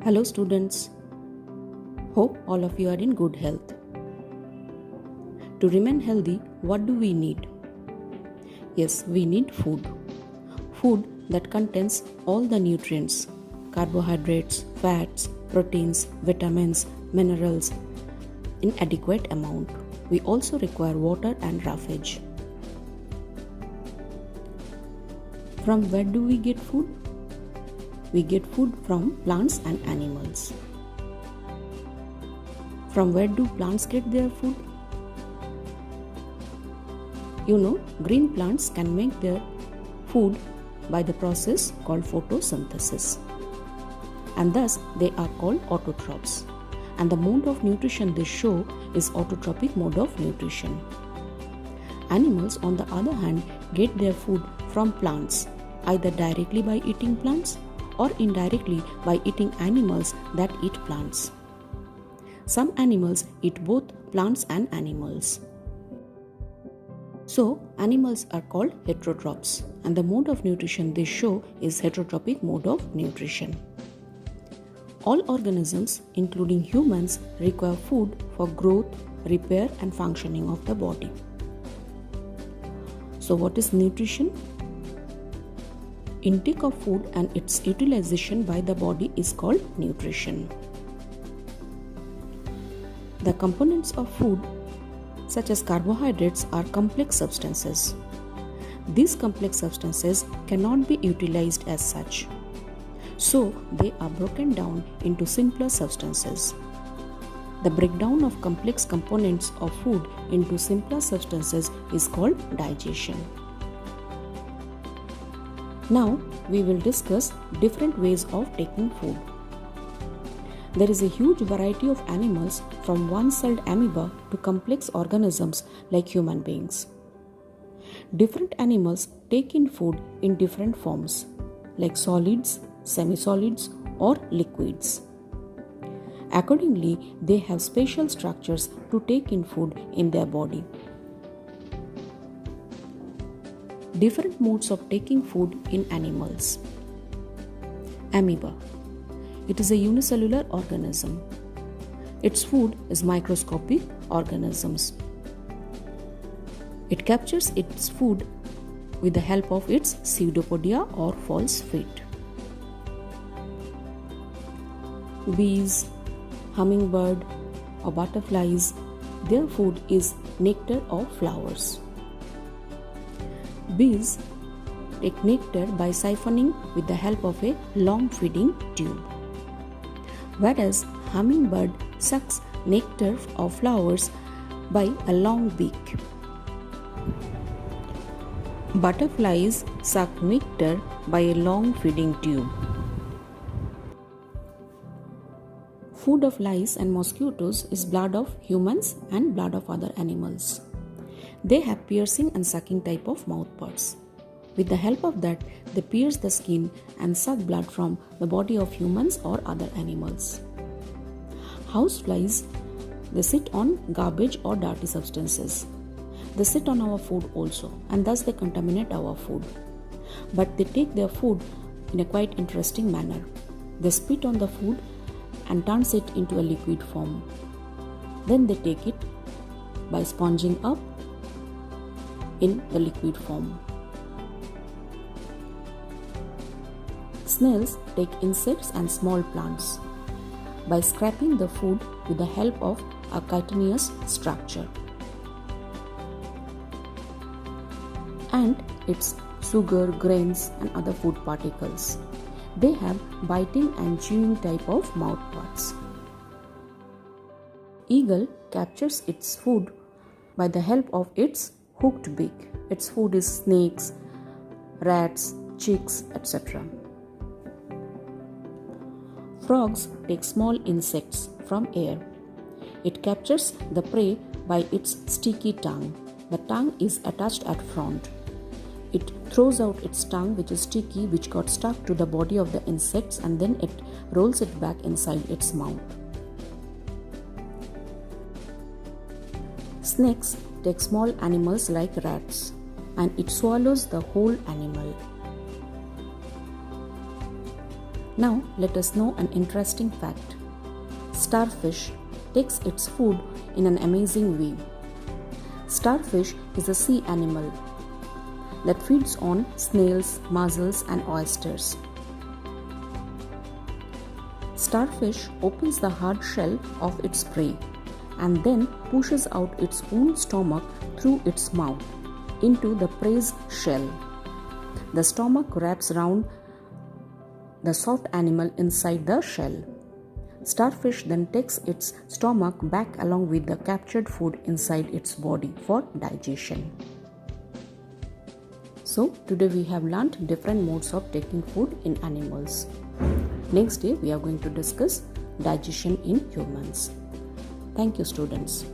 Hello students, hope all of you are in good health. To remain healthy, what do we need? Yes, we need food. Food that contains all the nutrients, carbohydrates, fats, proteins, vitamins, minerals in adequate amount. We also require water and roughage. From where do we get food? We get food from plants and animals. From where do plants get their food? Green plants can make their food by the process called photosynthesis. And thus they are called autotrophs. And the mode of nutrition they show is autotrophic mode of nutrition. Animals, on the other hand, get their food from plants, either directly by eating plants or indirectly by eating animals that eat plants. Some animals eat both plants and animals. So, animals are called heterotrophs, and the mode of nutrition they show is heterotrophic mode of nutrition. All organisms, including humans, require food for growth, repair, and functioning of the body. So, what is nutrition? Intake of food and its utilization by the body is called nutrition. The components of food, such as carbohydrates, are complex substances. These complex substances cannot be utilized as such. So, they are broken down into simpler substances. The breakdown of complex components of food into simpler substances is called digestion. Now, we will discuss different ways of taking food. There is a huge variety of animals, from one-celled amoeba to complex organisms like human beings. Different animals take in food in different forms, like solids, semi-solids, or liquids. Accordingly, they have special structures to take in food in their body. Different modes of taking food in animals. Amoeba. It is a unicellular organism. Its food is microscopic organisms. It captures its food with the help of its pseudopodia or false feet. Bees, hummingbird, or butterflies, their food is nectar of flowers. Bees take nectar by siphoning with the help of a long feeding tube, whereas hummingbird sucks nectar of flowers by a long beak. Butterflies suck nectar by a long feeding tube. Food of lice and mosquitoes is blood of humans and blood of other animals. They have piercing and sucking type of mouth parts. With the help of that, they pierce the skin and suck blood from the body of humans or other animals. Houseflies, they sit on garbage or dirty substances. They sit on our food also, and thus they contaminate our food. But they take their food in a quite interesting manner. They spit on the food and turns it into a liquid form. Then they take it by sponging up in the liquid form. Snails take insects and small plants by scraping the food with the help of a chitinous structure. And its sugar, grains, and other food particles. They have biting and chewing type of mouth parts. Eagle captures its food by the help of its hooked beak. Its food is snakes, rats, chicks, etc. Frogs take small insects from air. It captures the prey by its sticky tongue. The tongue is attached at front. It throws out its tongue, which is sticky, which got stuck to the body of the insects, and then it rolls it back inside its mouth. Snakes take small animals like rats, and it swallows the whole animal. Now let us know an interesting fact. Starfish takes its food in an amazing way. Starfish is a sea animal that feeds on snails, mussels, and oysters. Starfish opens the hard shell of its prey and then pushes out its own stomach through its mouth into the prey's shell. The stomach wraps around the soft animal inside the shell. Starfish then takes its stomach back along with the captured food inside its body for digestion. So today we have learnt different modes of taking food in animals. Next day we are going to discuss digestion in humans. Thank you, students.